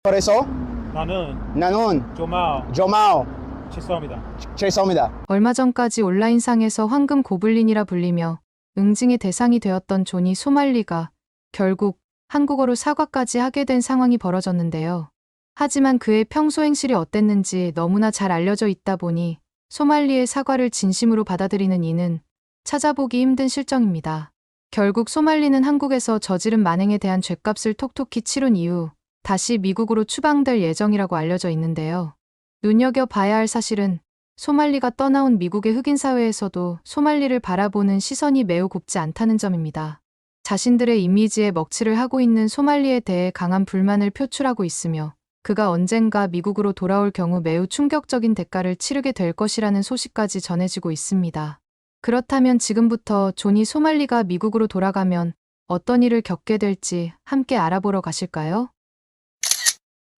Por eso, 나는 nanon, 조마오 Jomao, 칠사입니다. 죄송합니다. 얼마 전까지 온라인상에서 황금 고블린이라 불리며 응징의 대상이 되었던 존이 소말리가 결국 한국어로 사과까지 하게 된 상황이 벌어졌는데요. 하지만 그의 평소 행실이 어땠는지 너무나 잘 알려져 있다 보니 소말리의 사과를 진심으로 받아들이는 이는 찾아보기 힘든 실정입니다. 결국 소말리는 한국에서 저지른 만행에 대한 죗값을 톡톡히 치룬 이후 다시 미국으로 추방될 예정이라고 알려져 있는데요. 눈여겨봐야 할 사실은 소말리가 떠나온 미국의 흑인 사회에서도 소말리를 바라보는 시선이 매우 곱지 않다는 점입니다. 자신들의 이미지에 먹칠을 하고 있는 소말리에 대해 강한 불만을 표출하고 있으며 그가 언젠가 미국으로 돌아올 경우 매우 충격적인 대가를 치르게 될 것이라는 소식까지 전해지고 있습니다. 그렇다면 지금부터 존이 소말리가 미국으로 돌아가면 어떤 일을 겪게 될지 함께 알아보러 가실까요?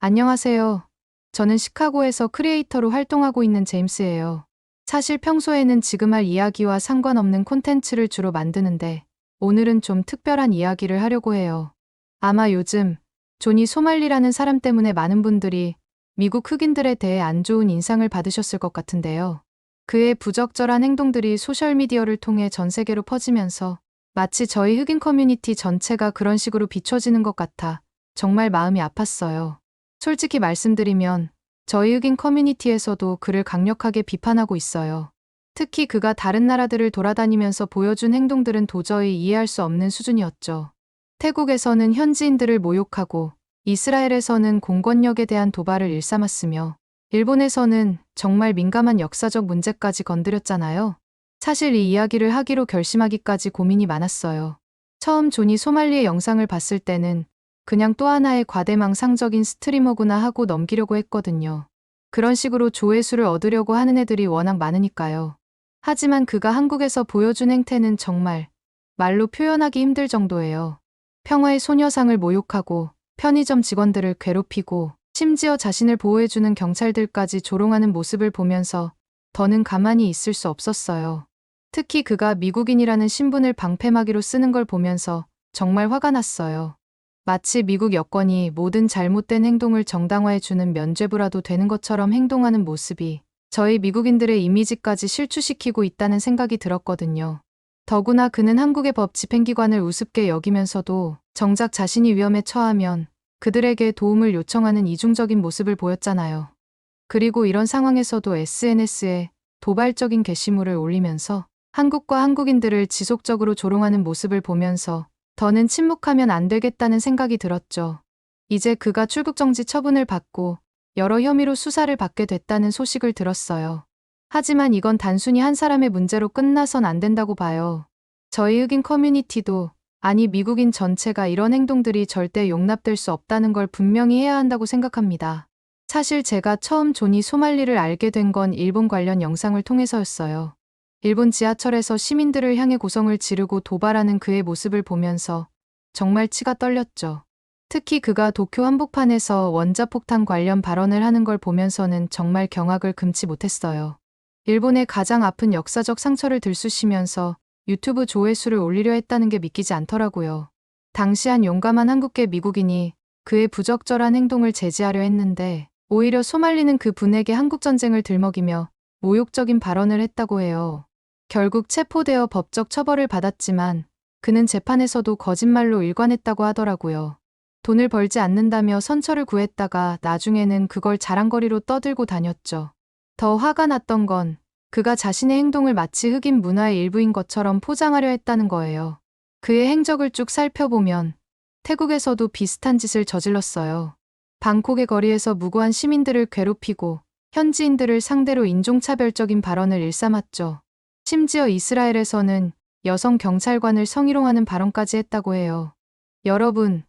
안녕하세요. 저는 시카고에서 크리에이터로 활동하고 있는 제임스예요. 사실 평소에는 지금 할 이야기와 상관없는 콘텐츠를 주로 만드는데 오늘은 좀 특별한 이야기를 하려고 해요. 아마 요즘 존이 소말리라는 사람 때문에 많은 분들이 미국 흑인들에 대해 안 좋은 인상을 받으셨을 것 같은데요. 그의 부적절한 행동들이 소셜미디어를 통해 전 세계로 퍼지면서 마치 저희 흑인 커뮤니티 전체가 그런 식으로 비춰지는 것 같아 정말 마음이 아팠어요. 솔직히 말씀드리면 저희 흑인 커뮤니티에서도 그를 강력하게 비판하고 있어요. 특히 그가 다른 나라들을 돌아다니면서 보여준 행동들은 도저히 이해할 수 없는 수준이었죠. 태국에서는 현지인들을 모욕하고 이스라엘에서는 공권력에 대한 도발을 일삼았으며 일본에서는 정말 민감한 역사적 문제까지 건드렸잖아요. 사실 이 이야기를 하기로 결심하기까지 고민이 많았어요. 처음 존이 소말리의 영상을 봤을 때는 그냥 또 하나의 과대망상적인 스트리머구나 하고 넘기려고 했거든요. 그런 식으로 조회수를 얻으려고 하는 애들이 워낙 많으니까요. 하지만 그가 한국에서 보여준 행태는 정말 말로 표현하기 힘들 정도예요. 평화의 소녀상을 모욕하고 편의점 직원들을 괴롭히고 심지어 자신을 보호해주는 경찰들까지 조롱하는 모습을 보면서 더는 가만히 있을 수 없었어요. 특히 그가 미국인이라는 신분을 방패막이로 쓰는 걸 보면서 정말 화가 났어요. 마치 미국 여권이 모든 잘못된 행동을 정당화해주는 면죄부라도 되는 것처럼 행동하는 모습이 저희 미국인들의 이미지까지 실추시키고 있다는 생각이 들었거든요. 더구나 그는 한국의 법 집행기관을 우습게 여기면서도 정작 자신이 위험에 처하면 그들에게 도움을 요청하는 이중적인 모습을 보였잖아요. 그리고 이런 상황에서도 SNS에 도발적인 게시물을 올리면서 한국과 한국인들을 지속적으로 조롱하는 모습을 보면서 더는 침묵하면 안 되겠다는 생각이 들었죠. 이제 그가 출국정지 처분을 받고 여러 혐의로 수사를 받게 됐다는 소식을 들었어요. 하지만 이건 단순히 한 사람의 문제로 끝나선 안 된다고 봐요. 저희 흑인 커뮤니티도 아니 미국인 전체가 이런 행동들이 절대 용납될 수 없다는 걸 분명히 해야 한다고 생각합니다. 사실 제가 처음 존이 소말리를 알게 된 건 일본 관련 영상을 통해서였어요. 일본 지하철에서 시민들을 향해 고성을 지르고 도발하는 그의 모습을 보면서 정말 치가 떨렸죠. 특히 그가 도쿄 한복판에서 원자폭탄 관련 발언을 하는 걸 보면서는 정말 경악을 금치 못했어요. 일본의 가장 아픈 역사적 상처를 들쑤시면서 유튜브 조회수를 올리려 했다는 게 믿기지 않더라고요. 당시 한 용감한 한국계 미국인이 그의 부적절한 행동을 제지하려 했는데 오히려 소말리는 그 분에게 한국전쟁을 들먹이며 모욕적인 발언을 했다고 해요. 결국 체포되어 법적 처벌을 받았지만 그는 재판에서도 거짓말로 일관했다고 하더라고요. 돈을 벌지 않는다며 선처를 구했다가 나중에는 그걸 자랑거리로 떠들고 다녔죠. 더 화가 났던 건 그가 자신의 행동을 마치 흑인 문화의 일부인 것처럼 포장하려 했다는 거예요. 그의 행적을 쭉 살펴보면 태국에서도 비슷한 짓을 저질렀어요. 방콕의 거리에서 무고한 시민들을 괴롭히고 현지인들을 상대로 인종차별적인 발언을 일삼았죠. 심지어 이스라엘에서는 여성 경찰관을 성희롱하는 발언까지 했다고 해요. 여러분,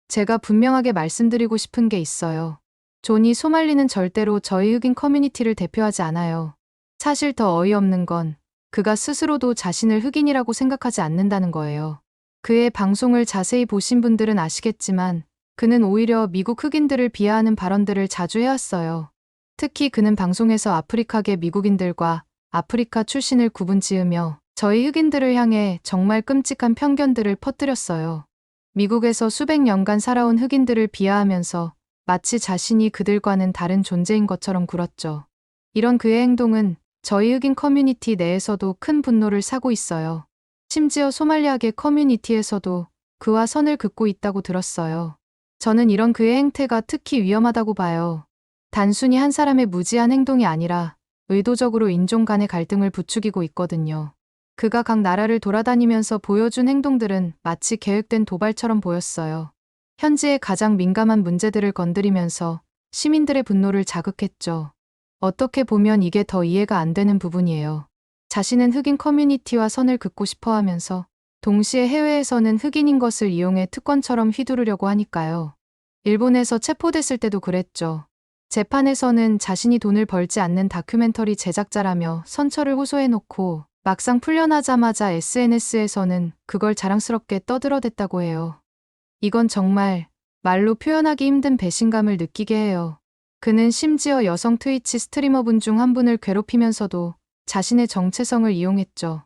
제가 분명하게 말씀드리고 싶은 게 있어요. 존이 소말리는 절대로 저희 흑인 커뮤니티를 대표하지 않아요. 사실 더 어이없는 건 그가 스스로도 자신을 흑인이라고 생각하지 않는다는 거예요. 그의 방송을 자세히 보신 분들은 아시겠지만 그는 오히려 미국 흑인들을 비하하는 발언들을 자주 해왔어요. 특히 그는 방송에서 아프리카계 미국인들과 아프리카 출신을 구분지으며 저희 흑인들을 향해 정말 끔찍한 편견들을 퍼뜨렸어요. 미국에서 수백 년간 살아온 흑인들을 비하하면서 마치 자신이 그들과는 다른 존재인 것처럼 굴었죠. 이런 그의 행동은 저희 흑인 커뮤니티 내에서도 큰 분노를 사고 있어요. 심지어 소말리아계 커뮤니티에서도 그와 선을 긋고 있다고 들었어요. 저는 이런 그의 행태가 특히 위험하다고 봐요. 단순히 한 사람의 무지한 행동이 아니라 의도적으로 인종 간의 갈등을 부추기고 있거든요. 그가 각 나라를 돌아다니면서 보여준 행동들은 마치 계획된 도발처럼 보였어요. 현지의 가장 민감한 문제들을 건드리면서 시민들의 분노를 자극했죠. 어떻게 보면 이게 더 이해가 안 되는 부분이에요. 자신은 흑인 커뮤니티와 선을 긋고 싶어 하면서 동시에 해외에서는 흑인인 것을 이용해 특권처럼 휘두르려고 하니까요. 일본에서 체포됐을 때도 그랬죠. 재판에서는 자신이 돈을 벌지 않는 다큐멘터리 제작자라며 선처를 호소해놓고 막상 풀려나자마자 SNS에서는 그걸 자랑스럽게 떠들어댔다고 해요. 이건 정말 말로 표현하기 힘든 배신감을 느끼게 해요. 그는 심지어 여성 트위치 스트리머분 중 한 분을 괴롭히면서도 자신의 정체성을 이용했죠.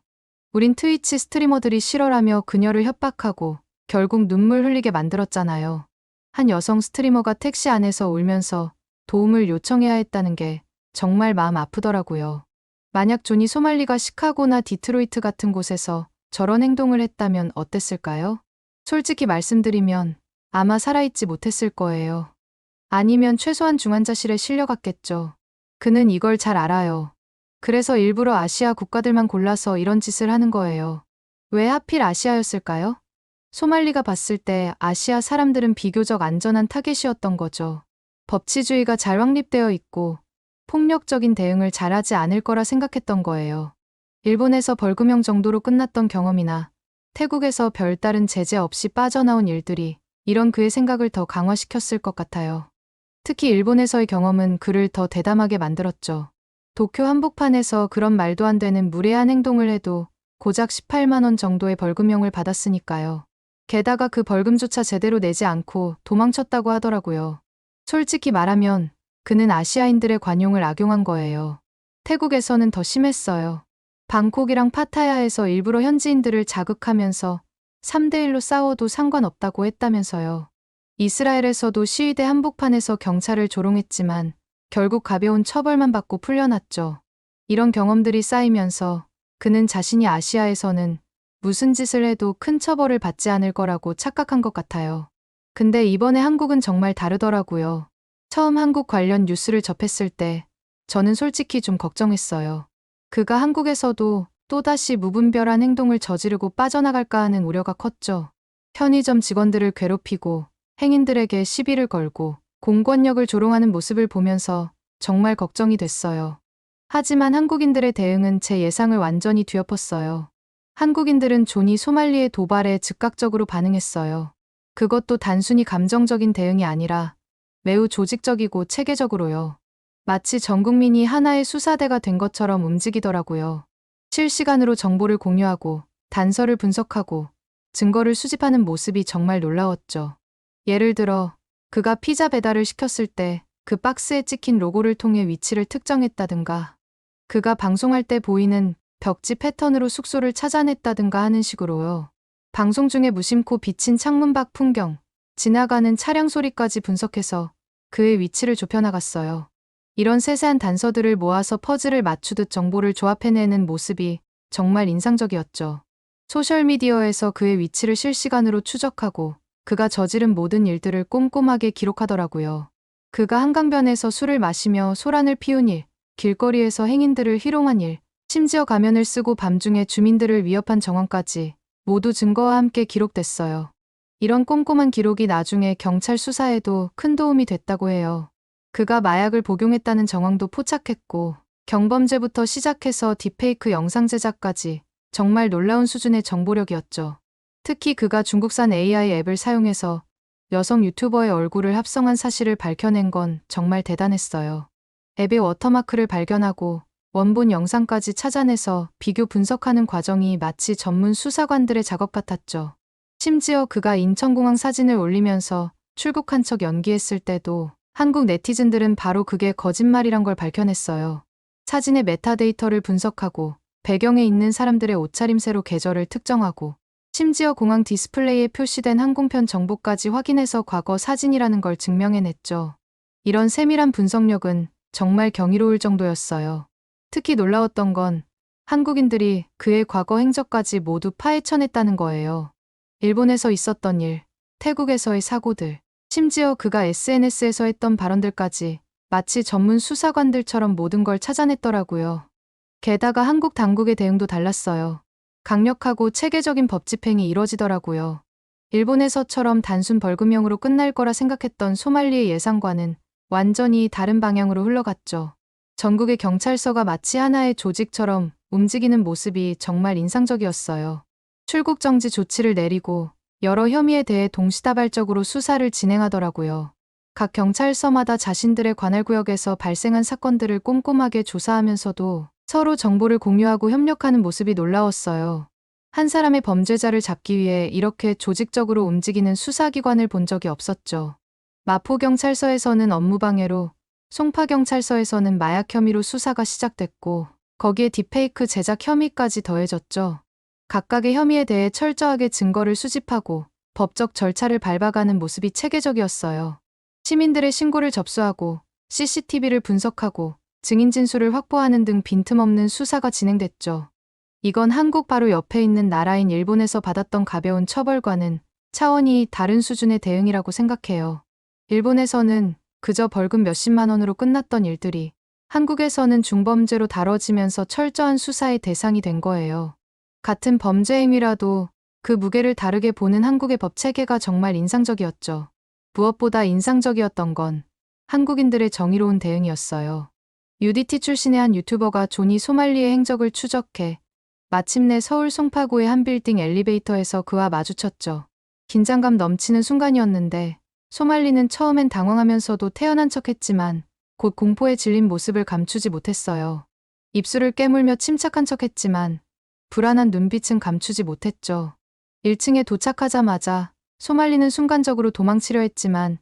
우린 트위치 스트리머들이 싫어라며 그녀를 협박하고 결국 눈물 흘리게 만들었잖아요. 한 여성 스트리머가 택시 안에서 울면서 도움을 요청해야 했다는 게 정말 마음 아프더라고요. 만약 존이 소말리가 시카고나 디트로이트 같은 곳에서 저런 행동을 했다면 어땠을까요? 솔직히 말씀드리면 아마 살아있지 못했을 거예요. 아니면 최소한 중환자실에 실려갔겠죠. 그는 이걸 잘 알아요. 그래서 일부러 아시아 국가들만 골라서 이런 짓을 하는 거예요. 왜 하필 아시아였을까요? 소말리가 봤을 때 아시아 사람들은 비교적 안전한 타겟이었던 거죠. 법치주의가 잘 확립되어 있고 폭력적인 대응을 잘하지 않을 거라 생각했던 거예요. 일본에서 벌금형 정도로 끝났던 경험이나 태국에서 별다른 제재 없이 빠져나온 일들이 이런 그의 생각을 더 강화시켰을 것 같아요. 특히 일본에서의 경험은 그를 더 대담하게 만들었죠. 도쿄 한복판에서 그런 말도 안 되는 무례한 행동을 해도 고작 18만 원 정도의 벌금형을 받았으니까요. 게다가 그 벌금조차 제대로 내지 않고 도망쳤다고 하더라고요. 솔직히 말하면 그는 아시아인들의 관용을 악용한 거예요. 태국에서는 더 심했어요. 방콕이랑 파타야에서 일부러 현지인들을 자극하면서 3대1로 싸워도 상관없다고 했다면서요. 이스라엘에서도 시위대 한복판에서 경찰을 조롱했지만 결국 가벼운 처벌만 받고 풀려났죠. 이런 경험들이 쌓이면서 그는 자신이 아시아에서는 무슨 짓을 해도 큰 처벌을 받지 않을 거라고 착각한 것 같아요. 근데 이번에 한국은 정말 다르더라고요. 처음 한국 관련 뉴스를 접했을 때 저는 솔직히 좀 걱정했어요. 그가 한국에서도 또다시 무분별한 행동을 저지르고 빠져나갈까 하는 우려가 컸죠. 편의점 직원들을 괴롭히고 행인들에게 시비를 걸고 공권력을 조롱하는 모습을 보면서 정말 걱정이 됐어요. 하지만 한국인들의 대응은 제 예상을 완전히 뒤엎었어요. 한국인들은 존이 소말리의 도발에 즉각적으로 반응했어요. 그것도 단순히 감정적인 대응이 아니라 매우 조직적이고 체계적으로요. 마치 전 국민이 하나의 수사대가 된 것처럼 움직이더라고요. 실시간으로 정보를 공유하고 단서를 분석하고 증거를 수집하는 모습이 정말 놀라웠죠. 예를 들어 그가 피자 배달을 시켰을 때 그 박스에 찍힌 로고를 통해 위치를 특정했다든가 그가 방송할 때 보이는 벽지 패턴으로 숙소를 찾아냈다든가 하는 식으로요. 방송 중에 무심코 비친 창문 밖 풍경, 지나가는 차량 소리까지 분석해서 그의 위치를 좁혀나갔어요. 이런 세세한 단서들을 모아서 퍼즐을 맞추듯 정보를 조합해내는 모습이 정말 인상적이었죠. 소셜미디어에서 그의 위치를 실시간으로 추적하고 그가 저지른 모든 일들을 꼼꼼하게 기록하더라고요. 그가 한강변에서 술을 마시며 소란을 피운 일, 길거리에서 행인들을 희롱한 일, 심지어 가면을 쓰고 밤중에 주민들을 위협한 정황까지 모두 증거와 함께 기록됐어요. 이런 꼼꼼한 기록이 나중에 경찰 수사에도 큰 도움이 됐다고 해요. 그가 마약을 복용했다는 정황도 포착했고 경범죄부터 시작해서 딥페이크 영상 제작까지 정말 놀라운 수준의 정보력이었죠. 특히 그가 중국산 AI 앱을 사용해서 여성 유튜버의 얼굴을 합성한 사실을 밝혀낸 건 정말 대단했어요. 앱의 워터마크를 발견하고 원본 영상까지 찾아내서 비교 분석하는 과정이 마치 전문 수사관들의 작업 같았죠. 심지어 그가 인천공항 사진을 올리면서 출국한 척 연기했을 때도 한국 네티즌들은 바로 그게 거짓말이란 걸 밝혀냈어요. 사진의 메타데이터를 분석하고 배경에 있는 사람들의 옷차림새로 계절을 특정하고 심지어 공항 디스플레이에 표시된 항공편 정보까지 확인해서 과거 사진이라는 걸 증명해냈죠. 이런 세밀한 분석력은 정말 경이로울 정도였어요. 특히 놀라웠던 건 한국인들이 그의 과거 행적까지 모두 파헤쳐냈다는 거예요. 일본에서 있었던 일, 태국에서의 사고들, 심지어 그가 SNS에서 했던 발언들까지 마치 전문 수사관들처럼 모든 걸 찾아냈더라고요. 게다가 한국 당국의 대응도 달랐어요. 강력하고 체계적인 법 집행이 이뤄지더라고요. 일본에서처럼 단순 벌금형으로 끝날 거라 생각했던 소말리의 예상과는 완전히 다른 방향으로 흘러갔죠. 전국의 경찰서가 마치 하나의 조직처럼 움직이는 모습이 정말 인상적이었어요. 출국 정지 조치를 내리고 여러 혐의에 대해 동시다발적으로 수사를 진행하더라고요. 각 경찰서마다 자신들의 관할구역에서 발생한 사건들을 꼼꼼하게 조사하면서도 서로 정보를 공유하고 협력하는 모습이 놀라웠어요. 한 사람의 범죄자를 잡기 위해 이렇게 조직적으로 움직이는 수사기관을 본 적이 없었죠. 마포경찰서에서는 업무방해로, 송파경찰서에서는 마약 혐의로 수사가 시작됐고 거기에 딥페이크 제작 혐의까지 더해졌죠. 각각의 혐의에 대해 철저하게 증거를 수집하고 법적 절차를 밟아가는 모습이 체계적이었어요. 시민들의 신고를 접수하고 CCTV를 분석하고 증인 진술을 확보하는 등 빈틈없는 수사가 진행됐죠. 이건 한국 바로 옆에 있는 나라인 일본에서 받았던 가벼운 처벌과는 차원이 다른 수준의 대응이라고 생각해요. 일본에서는 그저 벌금 몇십만 원으로 끝났던 일들이 한국에서는 중범죄로 다뤄지면서 철저한 수사의 대상이 된 거예요. 같은 범죄 행위라도 그 무게를 다르게 보는 한국의 법 체계가 정말 인상적이었죠. 무엇보다 인상적이었던 건 한국인들의 정의로운 대응이었어요. UDT 출신의 한 유튜버가 존이 소말리의 행적을 추적해 마침내 서울 송파구의 한 빌딩 엘리베이터에서 그와 마주쳤죠. 긴장감 넘치는 순간이었는데 소말리는 처음엔 당황하면서도 태연한 척했지만 곧 공포에 질린 모습을 감추지 못했어요. 입술을 깨물며 침착한 척했지만 불안한 눈빛은 감추지 못했죠. 1층에 도착하자마자 소말리는 순간적으로 도망치려 했지만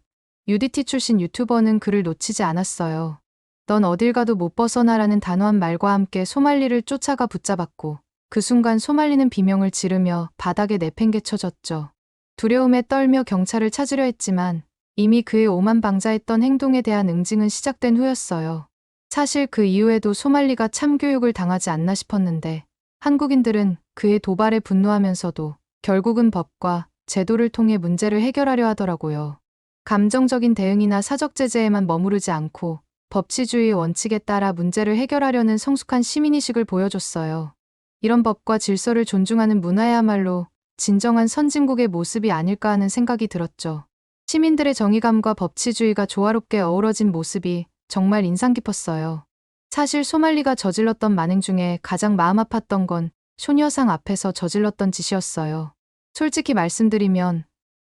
UDT 출신 유튜버는 그를 놓치지 않았어요. 넌 어딜 가도 못 벗어나라는 단호한 말과 함께 소말리를 쫓아가 붙잡았고 그 순간 소말리는 비명을 지르며 바닥에 내팽개쳐졌죠. 두려움에 떨며 경찰을 찾으려 했지만 이미 그의 오만방자했던 행동에 대한 응징은 시작된 후였어요. 사실 그 이후에도 소말리가 참교육을 당하지 않나 싶었는데 한국인들은 그의 도발에 분노하면서도 결국은 법과 제도를 통해 문제를 해결하려 하더라고요. 감정적인 대응이나 사적 제재에만 머무르지 않고 법치주의의 원칙에 따라 문제를 해결하려는 성숙한 시민의식을 보여줬어요. 이런 법과 질서를 존중하는 문화야말로 진정한 선진국의 모습이 아닐까 하는 생각이 들었죠. 시민들의 정의감과 법치주의가 조화롭게 어우러진 모습이 정말 인상 깊었어요. 사실 소말리가 저질렀던 만행 중에 가장 마음 아팠던 건 쇼녀상 앞에서 저질렀던 짓이었어요. 솔직히 말씀드리면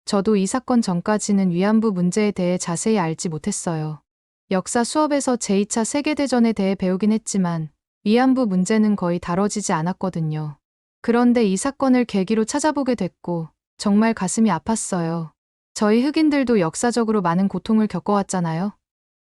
저도 이 사건 전까지는 위안부 문제에 대해 자세히 알지 못했어요. 역사 수업에서 제2차 세계대전에 대해 배우긴 했지만 위안부 문제는 거의 다뤄지지 않았거든요. 그런데 이 사건을 계기로 찾아보게 됐고 정말 가슴이 아팠어요. 저희 흑인들도 역사적으로 많은 고통을 겪어왔잖아요.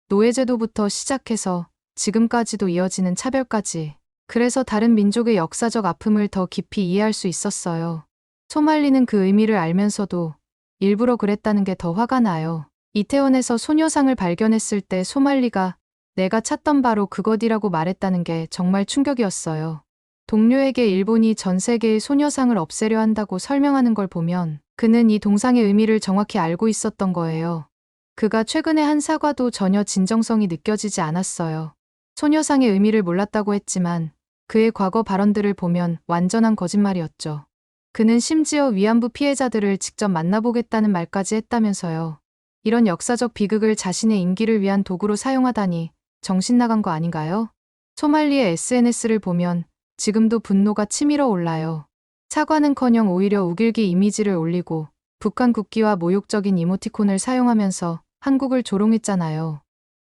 노예제도부터 시작해서 지금까지도 이어지는 차별까지. 그래서 다른 민족의 역사적 아픔을 더 깊이 이해할 수 있었어요. 소말리는 그 의미를 알면서도 일부러 그랬다는 게 더 화가 나요. 이태원에서 소녀상을 발견했을 때 소말리가 내가 찾던 바로 그것이라고 말했다는 게 정말 충격이었어요. 동료에게 일본이 전 세계의 소녀상을 없애려 한다고 설명하는 걸 보면 그는 이 동상의 의미를 정확히 알고 있었던 거예요. 그가 최근에 한 사과도 전혀 진정성이 느껴지지 않았어요. 소녀상의 의미를 몰랐다고 했지만 그의 과거 발언들을 보면 완전한 거짓말이었죠. 그는 심지어 위안부 피해자들을 직접 만나보겠다는 말까지 했다면서요. 이런 역사적 비극을 자신의 임기를 위한 도구로 사용하다니 정신 나간 거 아닌가요? 소말리의 SNS를 보면 지금도 분노가 치밀어 올라요. 사과는커녕 오히려 우길기 이미지를 올리고 북한 국기와 모욕적인 이모티콘을 사용하면서 한국을 조롱했잖아요.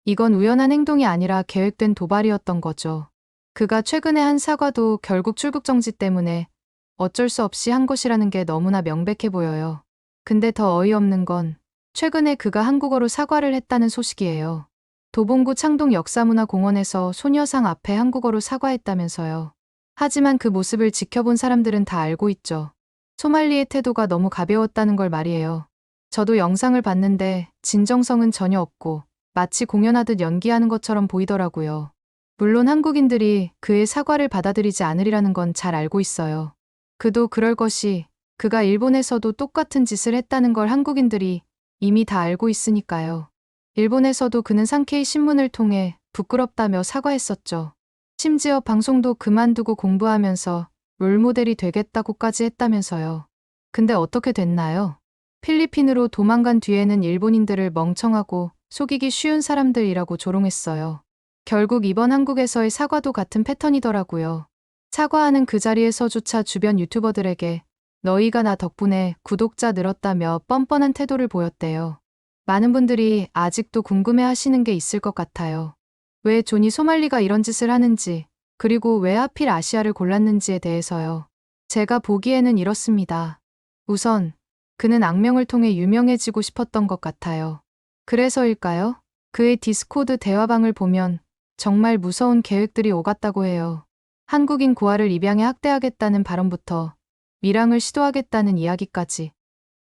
이건 우연한 행동이 아니라 계획된 도발이었던 거죠. 그가 최근에 한 사과도 결국 출국 정지 때문에 어쩔 수 없이 한 것이라는 게 너무나 명백해 보여요. 근데 더 어이없는 건 최근에 그가 한국어로 사과를 했다는 소식이에요. 도봉구 창동 역사문화공원에서 소녀상 앞에 한국어로 사과했다면서요. 하지만 그 모습을 지켜본 사람들은 다 알고 있죠. 소말리의 태도가 너무 가벼웠다는 걸 말이에요. 저도 영상을 봤는데 진정성은 전혀 없고 마치 공연하듯 연기하는 것처럼 보이더라고요. 물론 한국인들이 그의 사과를 받아들이지 않으리라는 건 잘 알고 있어요. 그도 그럴 것이 그가 일본에서도 똑같은 짓을 했다는 걸 한국인들이 이미 다 알고 있으니까요. 일본에서도 그는 상케이 신문을 통해 부끄럽다며 사과했었죠. 심지어 방송도 그만두고 공부하면서 롤모델이 되겠다고까지 했다면서요. 근데 어떻게 됐나요? 필리핀으로 도망간 뒤에는 일본인들을 멍청하고 속이기 쉬운 사람들이라고 조롱했어요. 결국 이번 한국에서의 사과도 같은 패턴이더라고요. 사과하는 그 자리에서조차 주변 유튜버들에게 너희가 나 덕분에 구독자 늘었다며 뻔뻔한 태도를 보였대요. 많은 분들이 아직도 궁금해 하시는 게 있을 것 같아요. 왜 조니 소말리가 이런 짓을 하는지, 그리고 왜 하필 아시아를 골랐는지에 대해서요. 제가 보기에는 이렇습니다. 우선 그는 악명을 통해 유명해지고 싶었던 것 같아요. 그래서일까요? 그의 디스코드 대화방을 보면 정말 무서운 계획들이 오갔다고 해요. 한국인 고아를 입양해 학대하겠다는 발언부터 밀항을 시도하겠다는 이야기까지.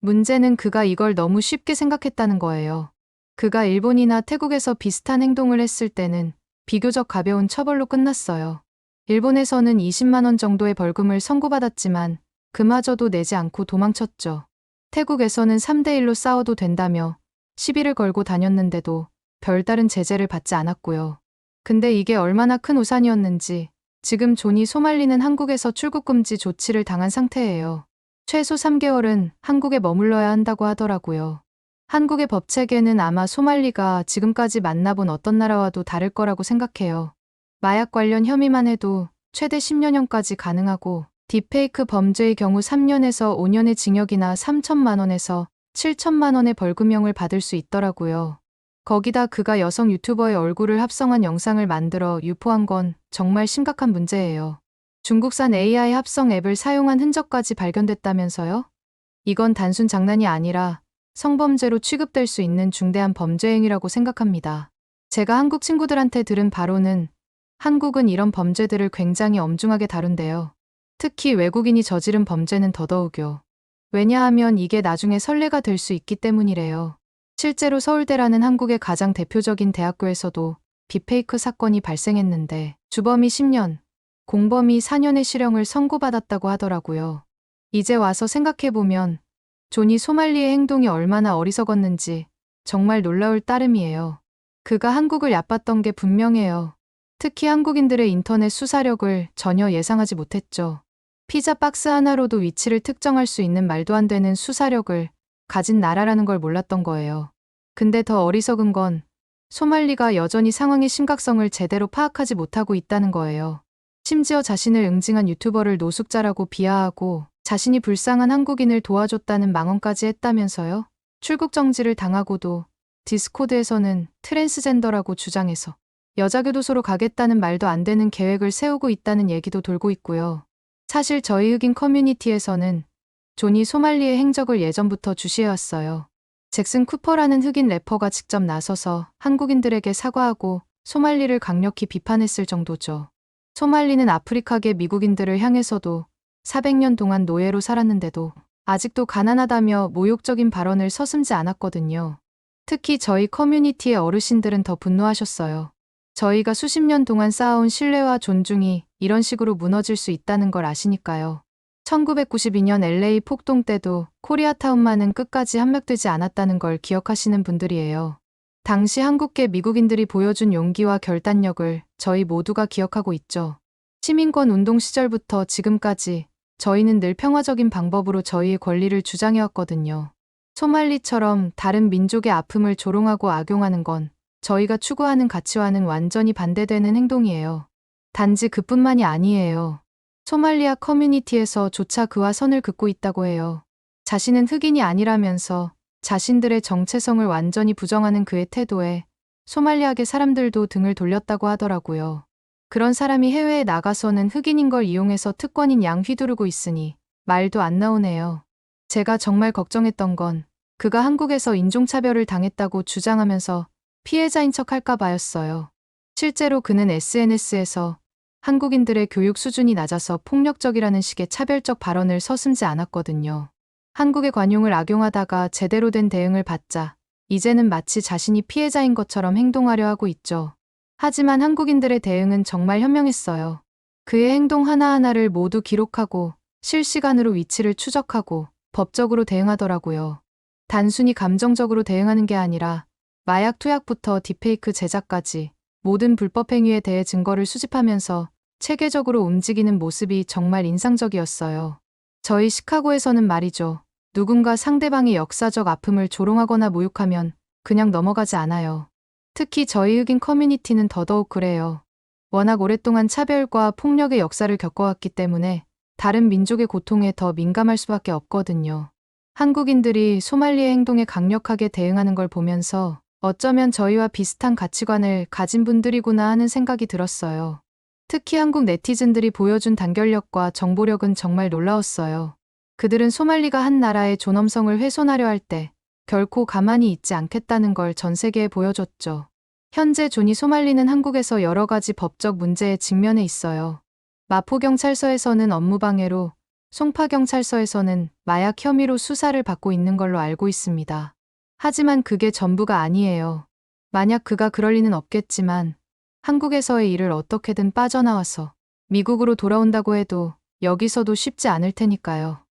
문제는 그가 이걸 너무 쉽게 생각했다는 거예요. 그가 일본이나 태국에서 비슷한 행동을 했을 때는 비교적 가벼운 처벌로 끝났어요. 일본에서는 20만 원 정도의 벌금을 선고받았지만 그마저도 내지 않고 도망쳤죠. 태국에서는 3대1로 싸워도 된다며 시비를 걸고 다녔는데도 별다른 제재를 받지 않았고요. 근데 이게 얼마나 큰 오산이었는지 지금 조니 소말리는 한국에서 출국 금지 조치를 당한 상태예요. 최소 3개월은 한국에 머물러야 한다고 하더라고요. 한국의 법 체계는 아마 소말리가 지금까지 만나본 어떤 나라와도 다를 거라고 생각해요. 마약 관련 혐의만 해도 최대 10년형까지 가능하고 딥페이크 범죄의 경우 3년에서 5년의 징역이나 3천만 원에서 7천만 원의 벌금형을 받을 수 있더라고요. 거기다 그가 여성 유튜버의 얼굴을 합성한 영상을 만들어 유포한 건 정말 심각한 문제예요. 중국산 AI 합성 앱을 사용한 흔적까지 발견됐다면서요? 이건 단순 장난이 아니라 성범죄로 취급될 수 있는 중대한 범죄 행위라고 생각합니다. 제가 한국 친구들한테 들은 바로는 한국은 이런 범죄들을 굉장히 엄중하게 다룬대요. 특히 외국인이 저지른 범죄는 더더욱요. 왜냐하면 이게 나중에 선례가 될 수 있기 때문이래요. 실제로 서울대라는 한국의 가장 대표적인 대학교에서도 딥페이크 사건이 발생했는데 주범이 10년, 공범이 4년의 실형을 선고받았다고 하더라고요. 이제 와서 생각해보면 조니 소말리의 행동이 얼마나 어리석었는지 정말 놀라울 따름이에요. 그가 한국을 얕봤던 게 분명해요. 특히 한국인들의 인터넷 수사력을 전혀 예상하지 못했죠. 피자 박스 하나로도 위치를 특정할 수 있는 말도 안 되는 수사력을 가진 나라라는 걸 몰랐던 거예요. 근데 더 어리석은 건 소말리가 여전히 상황의 심각성을 제대로 파악하지 못하고 있다는 거예요. 심지어 자신을 응징한 유튜버를 노숙자라고 비하하고 자신이 불쌍한 한국인을 도와줬다는 망언까지 했다면서요? 출국 정지를 당하고도 디스코드에서는 트랜스젠더라고 주장해서 여자교도소로 가겠다는 말도 안 되는 계획을 세우고 있다는 얘기도 돌고 있고요. 사실 저희 흑인 커뮤니티에서는 조니 소말리의 행적을 예전부터 주시해왔어요. 잭슨 쿠퍼라는 흑인 래퍼가 직접 나서서 한국인들에게 사과하고 소말리를 강력히 비판했을 정도죠. 소말리는 아프리카계 미국인들을 향해서도 400년 동안 노예로 살았는데도 아직도 가난하다며 모욕적인 발언을 서슴지 않았거든요. 특히 저희 커뮤니티의 어르신들은 더 분노하셨어요. 저희가 수십 년 동안 쌓아온 신뢰와 존중이 이런 식으로 무너질 수 있다는 걸 아시니까요. 1992년 LA 폭동 때도 코리아타운만은 끝까지 함락되지 않았다는 걸 기억하시는 분들이에요. 당시 한국계 미국인들이 보여준 용기와 결단력을 저희 모두가 기억하고 있죠. 시민권 운동 시절부터 지금까지 저희는 늘 평화적인 방법으로 저희의 권리를 주장해왔거든요. 소말리처럼 다른 민족의 아픔을 조롱하고 악용하는 건 저희가 추구하는 가치와는 완전히 반대되는 행동이에요. 단지 그뿐만이 아니에요. 소말리아 커뮤니티에서조차 그와 선을 긋고 있다고 해요. 자신은 흑인이 아니라면서 자신들의 정체성을 완전히 부정하는 그의 태도에 소말리아계 사람들도 등을 돌렸다고 하더라고요. 그런 사람이 해외에 나가서는 흑인인 걸 이용해서 특권인 양 휘두르고 있으니 말도 안 나오네요. 제가 정말 걱정했던 건 그가 한국에서 인종차별을 당했다고 주장하면서 피해자인 척 할까 봐였어요. 실제로 그는 SNS에서 한국인들의 교육 수준이 낮아서 폭력적이라는 식의 차별적 발언을 서슴지 않았거든요. 한국의 관용을 악용하다가 제대로 된 대응을 받자 이제는 마치 자신이 피해자인 것처럼 행동하려 하고 있죠. 하지만 한국인들의 대응은 정말 현명했어요. 그의 행동 하나하나를 모두 기록하고 실시간으로 위치를 추적하고 법적으로 대응하더라고요. 단순히 감정적으로 대응하는 게 아니라 마약 투약부터 딥페이크 제작까지 모든 불법 행위에 대해 증거를 수집하면서 체계적으로 움직이는 모습이 정말 인상적이었어요. 저희 시카고에서는 말이죠. 누군가 상대방의 역사적 아픔을 조롱하거나 모욕하면 그냥 넘어가지 않아요. 특히 저희 흑인 커뮤니티는 더더욱 그래요. 워낙 오랫동안 차별과 폭력의 역사를 겪어왔기 때문에 다른 민족의 고통에 더 민감할 수밖에 없거든요. 한국인들이 소말리의 행동에 강력하게 대응하는 걸 보면서 어쩌면 저희와 비슷한 가치관을 가진 분들이구나 하는 생각이 들었어요. 특히 한국 네티즌들이 보여준 단결력과 정보력은 정말 놀라웠어요. 그들은 소말리가 한 나라의 존엄성을 훼손하려 할 때 결코 가만히 있지 않겠다는 걸 전 세계에 보여줬죠. 현재 조니 소말리는 한국에서 여러 가지 법적 문제에 직면해 있어요. 마포경찰서에서는 업무방해로, 송파경찰서에서는 마약 혐의로 수사를 받고 있는 걸로 알고 있습니다. 하지만 그게 전부가 아니에요. 만약 그가 그럴 리는 없겠지만 한국에서의 일을 어떻게든 빠져나와서 미국으로 돌아온다고 해도 여기서도 쉽지 않을 테니까요.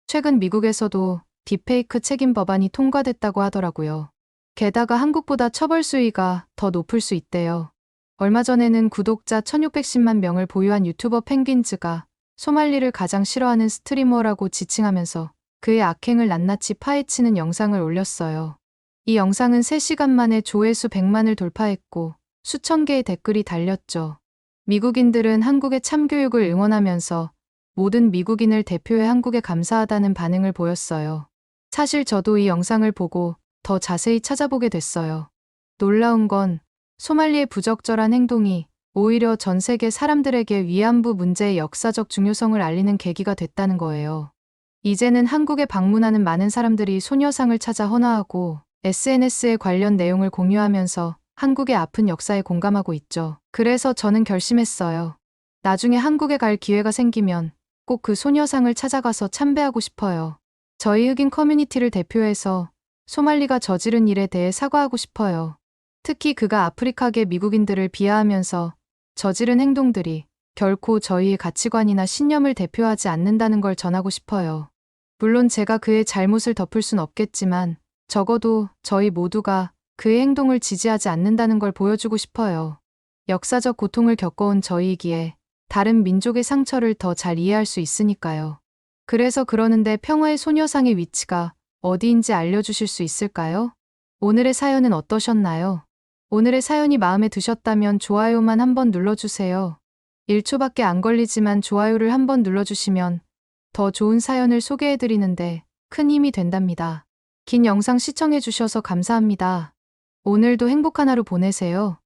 최근 미국에서도 딥페이크 책임 법안이 통과됐다고 하더라고요. 게다가 한국보다 처벌 수위가 더 높을 수 있대요. 얼마 전에는 구독자 1610만 명을 보유한 유튜버 펭귄즈가 소말리를 가장 싫어하는 스트리머라고 지칭하면서 그의 악행을 낱낱이 파헤치는 영상을 올렸어요. 이 영상은 3시간 만에 조회수 100만을 돌파했고 수천 개의 댓글이 달렸죠. 미국인들은 한국의 참교육을 응원하면서 모든 미국인을 대표해 한국에 감사하다는 반응을 보였어요. 사실 저도 이 영상을 보고 더 자세히 찾아보게 됐어요. 놀라운 건 소말리의 부적절한 행동이 오히려 전 세계 사람들에게 위안부 문제의 역사적 중요성을 알리는 계기가 됐다는 거예요. 이제는 한국에 방문하는 많은 사람들이 소녀상을 찾아 헌화하고 SNS에 관련 내용을 공유하면서 한국의 아픈 역사에 공감하고 있죠. 그래서 저는 결심했어요. 나중에 한국에 갈 기회가 생기면 꼭 그 소녀상을 찾아가서 참배하고 싶어요. 저희 흑인 커뮤니티를 대표해서 소말리가 저지른 일에 대해 사과하고 싶어요. 특히 그가 아프리카계 미국인들을 비하하면서 저지른 행동들이 결코 저희의 가치관이나 신념을 대표하지 않는다는 걸 전하고 싶어요. 물론 제가 그의 잘못을 덮을 순 없겠지만 적어도 저희 모두가 그의 행동을 지지하지 않는다는 걸 보여주고 싶어요. 역사적 고통을 겪어온 저희이기에 다른 민족의 상처를 더 잘 이해할 수 있으니까요. 그래서 그러는데 평화의 소녀상의 위치가 어디인지 알려주실 수 있을까요? 오늘의 사연은 어떠셨나요? 오늘의 사연이 마음에 드셨다면 좋아요만 한번 눌러주세요. 1초밖에 안 걸리지만 좋아요를 한번 눌러주시면 더 좋은 사연을 소개해드리는데 큰 힘이 된답니다. 긴 영상 시청해주셔서 감사합니다. 오늘도 행복한 하루 보내세요.